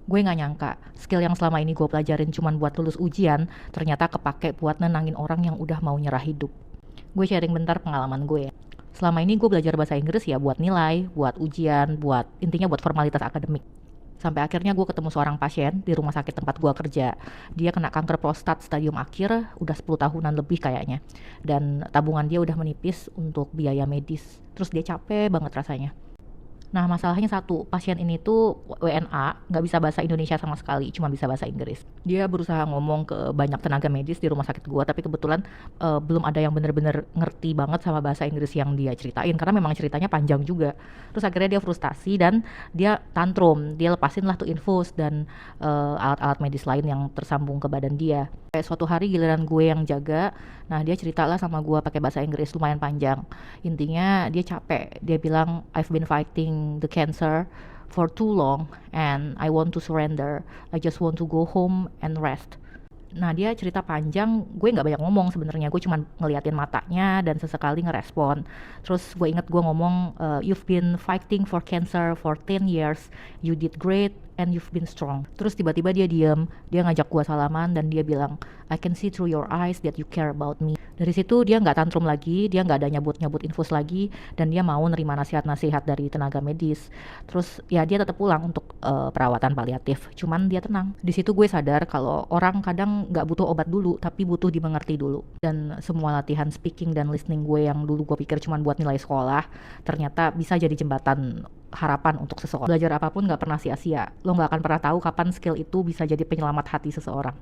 Gue nggak nyangka, skill yang selama ini gue pelajarin cuman buat lulus ujian, ternyata kepake buat nenangin orang yang udah mau nyerah hidup. Gue sharing bentar pengalaman gue. Selama ini gue belajar bahasa Inggris ya buat nilai, buat ujian, buat intinya buat formalitas akademik. Sampai akhirnya gue ketemu seorang pasien di rumah sakit tempat gue kerja. Dia kena kanker prostat stadium akhir, udah 10 tahunan lebih kayaknya. Dan tabungan dia udah menipis untuk biaya medis. Terus dia capek banget rasanya. Nah, masalahnya satu, pasien ini tuh WNA, nggak bisa bahasa Indonesia sama sekali, cuma bisa bahasa Inggris. Dia berusaha ngomong ke banyak tenaga medis di rumah sakit gua, tapi kebetulan belum ada yang bener-bener ngerti banget sama bahasa Inggris yang dia ceritain, karena memang ceritanya panjang juga. Terus akhirnya dia frustasi dan dia tantrum, dia lepasin lah tuh infus dan alat-alat medis lain yang tersambung ke badan dia. Kayak suatu hari giliran gue yang jaga, nah dia cerita lah sama gue pakai bahasa Inggris lumayan panjang. Intinya dia capek. Dia bilang I've been fighting the cancer for too long and I want to surrender. I just want to go home and rest. Nah dia cerita panjang, gue nggak banyak ngomong sebenarnya, gue cuma ngeliatin matanya dan sesekali ngerespon. Terus gue inget gue ngomong, you've been fighting for cancer for 10 years, you did great and you've been strong. Terus tiba-tiba dia diem, dia ngajak gue salaman dan dia bilang, I can see through your eyes that you care about me. Dari situ dia nggak tantrum lagi, dia nggak ada nyebut-nyebut infus lagi, dan dia mau nerima nasihat-nasihat dari tenaga medis. Terus ya dia tetap pulang untuk perawatan paliatif. Cuman dia tenang. Di situ gue sadar kalau orang kadang nggak butuh obat dulu, tapi butuh dimengerti dulu. Dan semua latihan speaking dan listening gue yang dulu gue pikir cuman buat nilai sekolah, ternyata bisa jadi jembatan harapan untuk seseorang. Belajar apapun nggak pernah sia-sia. Lo nggak akan pernah tahu kapan skill itu bisa jadi penyelamat hati seseorang.